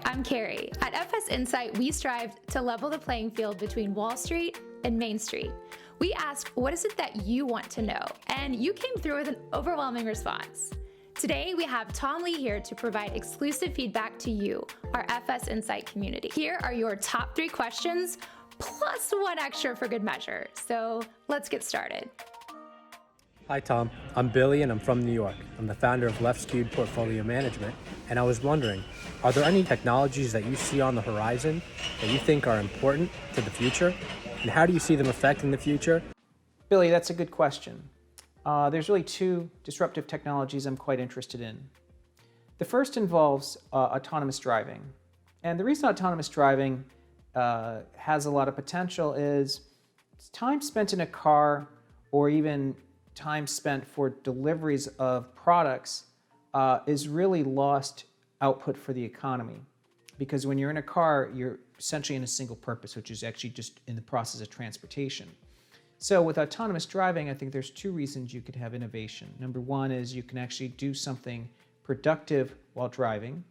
I'm Carrie. At FSInsight, we strive to level the playing field between Wall Street and Main Street. We asked, what is it that you want to know? And you came through with an overwhelming response. Today, we have Tom Lee here to provide exclusive feedback to you, our FSInsight community. Here are your top 3 questions, plus one extra for good measure. So let's get started. Hi Tom, I'm Billy and I'm from New York. I'm the founder of Left Skewed Portfolio Management, and I was wondering, are there any technologies that you see on the horizon that you think are important to the future? And how do you see them affecting the future? Billy, that's a good question. There's really 2 disruptive technologies I'm quite interested in. The first involves autonomous driving. And the reason autonomous driving has a lot of potential is time spent in a car, or even time spent for deliveries of products, is really lost output for the economy. Because when you're in a car, you're essentially in a single purpose, which is actually just in the process of transportation. So with autonomous driving, I think there's 2 reasons you could have innovation. Number one is you can actually do something productive while driving.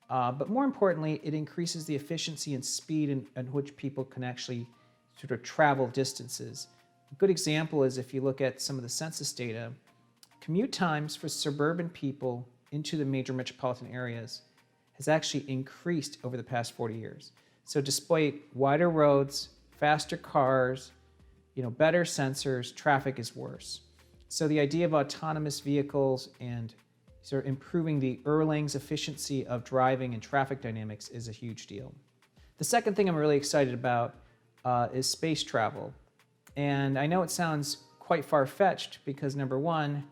But more importantly, it increases the efficiency and speed in which people can actually sort of travel distances. A good example is if you look at some of the census data, commute times for suburban people into the major metropolitan areas has actually increased over the past 40 years. So despite wider roads, faster cars, better sensors, traffic is worse. So the idea of autonomous vehicles and sort of improving the Erlang's efficiency of driving and traffic dynamics is a huge deal. The second thing I'm really excited about is space travel. And I know it sounds quite far-fetched because number one,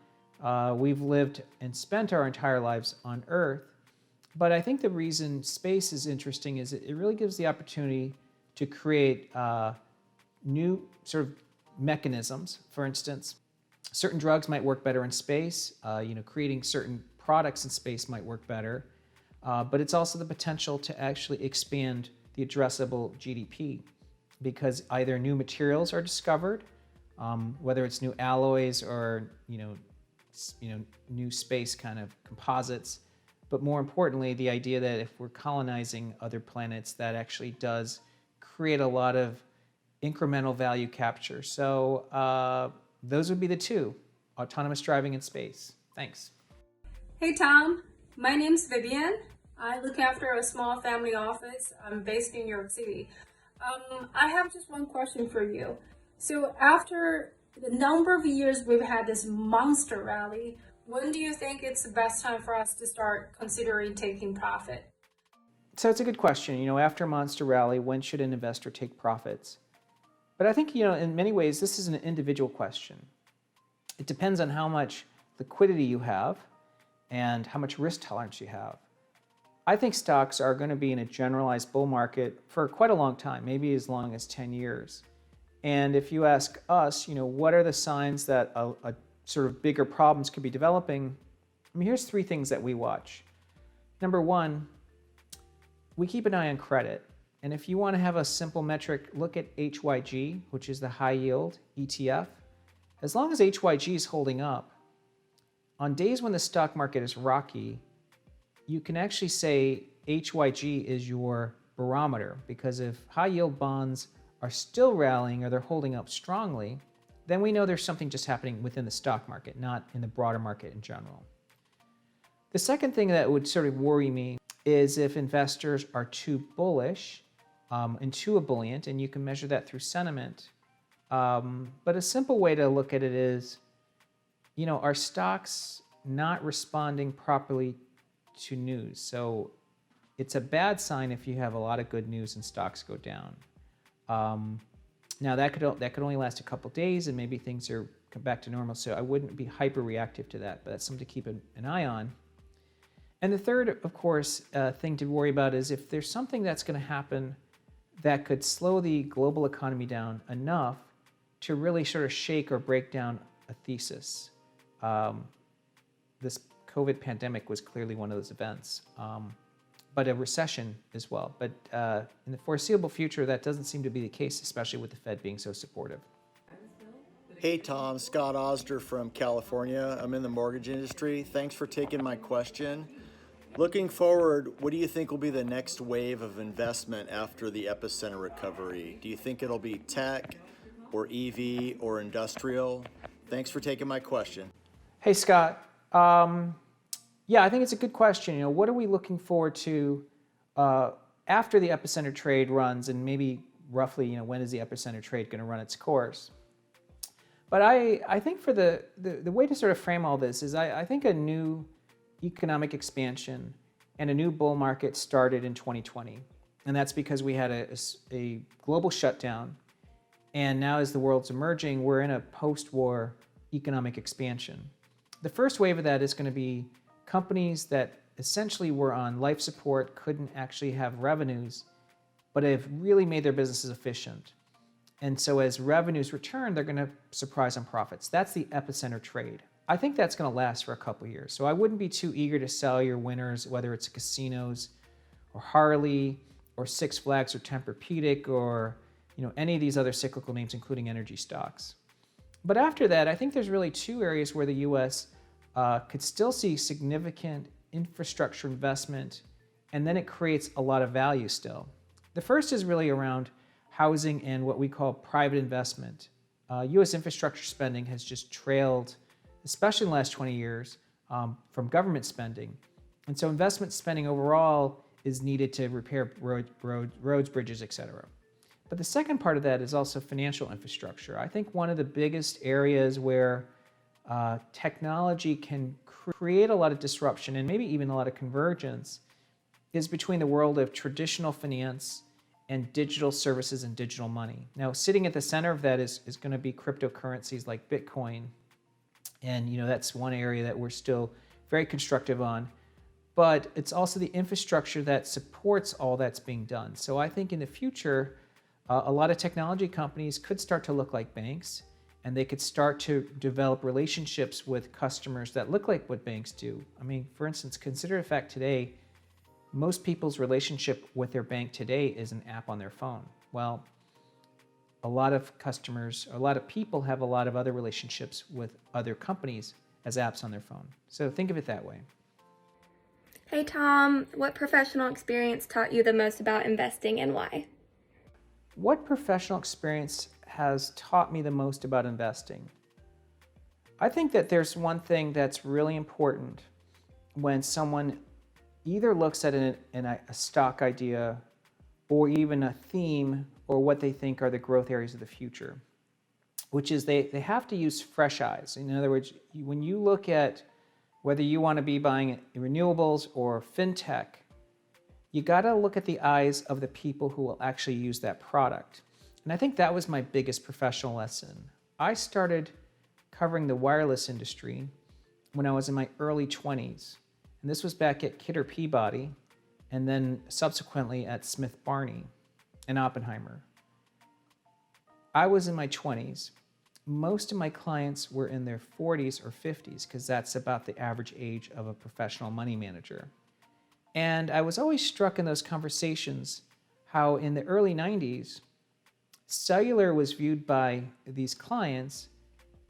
we've lived and spent our entire lives on Earth. But I think the reason space is interesting is it really gives the opportunity to create new sort of mechanisms. For instance, certain drugs might work better in space. Creating certain products in space might work better. But it's also the potential to actually expand the addressable GDP, because either new materials are discovered, whether it's new alloys or new space kind of composites. But more importantly, the idea that if we're colonizing other planets, that actually does create a lot of incremental value capture. So those would be the 2, autonomous driving and space. Thanks. Hey Tom, my name's Vivian. I look after a small family office. I'm based in New York City. I have just one question for you. So after the number of years we've had this monster rally, when do you think it's the best time for us to start considering taking profit? So it's a good question. After a monster rally, when should an investor take profits? But I think, in many ways, this is an individual question. It depends on how much liquidity you have and how much risk tolerance you have. I think stocks are going to be in a generalized bull market for quite a long time, maybe as long as 10 years. And if you ask us, what are the signs that a sort of bigger problems could be developing? Here's 3 things that we watch. Number one, we keep an eye on credit. And if you want to have a simple metric, look at HYG, which is the high yield ETF. As long as HYG is holding up, on days when the stock market is rocky, you can actually say HYG is your barometer, because if high yield bonds are still rallying or they're holding up strongly, then we know there's something just happening within the stock market, not in the broader market in general. The second thing that would sort of worry me is if investors are too bullish and too ebullient, and you can measure that through sentiment. But a simple way to look at it is, are stocks not responding properly to news? So it's a bad sign if you have a lot of good news and stocks go down. Now that could only last a couple days, and maybe things come back to normal. So I wouldn't be hyper reactive to that, but that's something to keep an eye on. And the third, of course, thing to worry about is if there's something that's going to happen that could slow the global economy down enough to really sort of shake or break down a thesis. This COVID pandemic was clearly one of those events, but a recession as well. But in the foreseeable future, that doesn't seem to be the case, especially with the Fed being so supportive. Hey Tom, Scott Osder from California. I'm in the mortgage industry. Thanks for taking my question. Looking forward, what do you think will be the next wave of investment after the epicenter recovery? Do you think it'll be tech or EV or industrial? Thanks for taking my question. Hey, Scott. Yeah, I think it's a good question. What are we looking forward to after the epicenter trade runs, and maybe roughly, when is the epicenter trade going to run its course? But I think for the way to sort of frame all this is I think a new economic expansion and a new bull market started in 2020. And that's because we had a global shutdown. And now as the world's emerging, we're in a post-war economic expansion. The first wave of that is going to be companies that essentially were on life support, couldn't actually have revenues, but have really made their businesses efficient. And so as revenues return, they're going to surprise on profits. That's the epicenter trade. I think that's going to last for a couple of years. So I wouldn't be too eager to sell your winners, whether it's casinos or Harley or Six Flags or Tempur-Pedic or any of these other cyclical names, including energy stocks. But after that, I think there's really two areas where the U.S. Could still see significant infrastructure investment, and then it creates a lot of value still. The first is really around housing and what we call private investment. U.S. infrastructure spending has just trailed, especially in the last 20 years, from government spending. And so investment spending overall is needed to repair roads, bridges, et cetera. But the second part of that is also financial infrastructure. I think one of the biggest areas where technology can create a lot of disruption and maybe even a lot of convergence is between the world of traditional finance and digital services and digital money. Now, sitting at the center of that is going to be cryptocurrencies like Bitcoin. And that's one area that we're still very constructive on. But it's also the infrastructure that supports all that's being done. So I think in the future, a lot of technology companies could start to look like banks, and they could start to develop relationships with customers that look like what banks do. I mean, for instance, consider the fact today, most people's relationship with their bank today is an app on their phone. Well, a lot of customers, a lot of people have a lot of other relationships with other companies as apps on their phone. So think of it that way. Hey Tom, what professional experience taught you the most about investing and why? What professional experience has taught me the most about investing? I think that there's one thing that's really important when someone either looks at a stock idea or even a theme or what they think are the growth areas of the future, which is they have to use fresh eyes. In other words, when you look at whether you want to be buying renewables or fintech, you got to look at the eyes of the people who will actually use that product. And I think that was my biggest professional lesson. I started covering the wireless industry when I was in my early 20s. And this was back at Kidder Peabody, and then subsequently at Smith Barney and Oppenheimer. I was in my 20s. Most of my clients were in their 40s or 50s, because that's about the average age of a professional money manager. And I was always struck in those conversations how in the early 90s, cellular was viewed by these clients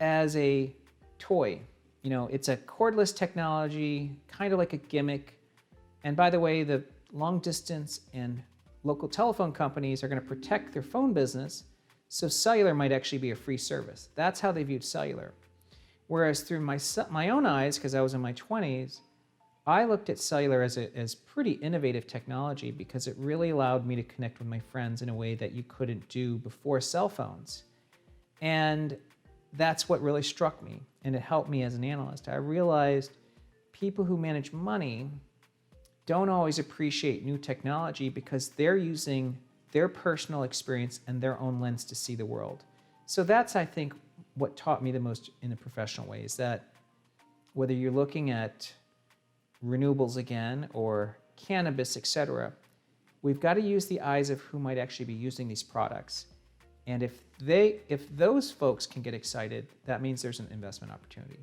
as a toy. It's a cordless technology, kind of like a gimmick. And by the way, the long distance and local telephone companies are going to protect their phone business, so cellular might actually be a free service. That's how they viewed cellular. Whereas through my own eyes, because I was in my 20s, I looked at cellular as pretty innovative technology because it really allowed me to connect with my friends in a way that you couldn't do before cell phones. And that's what really struck me, and it helped me as an analyst. I realized people who manage money don't always appreciate new technology because they're using their personal experience and their own lens to see the world. So that's, I think, what taught me the most in a professional way, is that whether you're looking at renewables again or cannabis, etc., we've got to use the eyes of who might actually be using these products. And if those folks can get excited, that means there's an investment opportunity.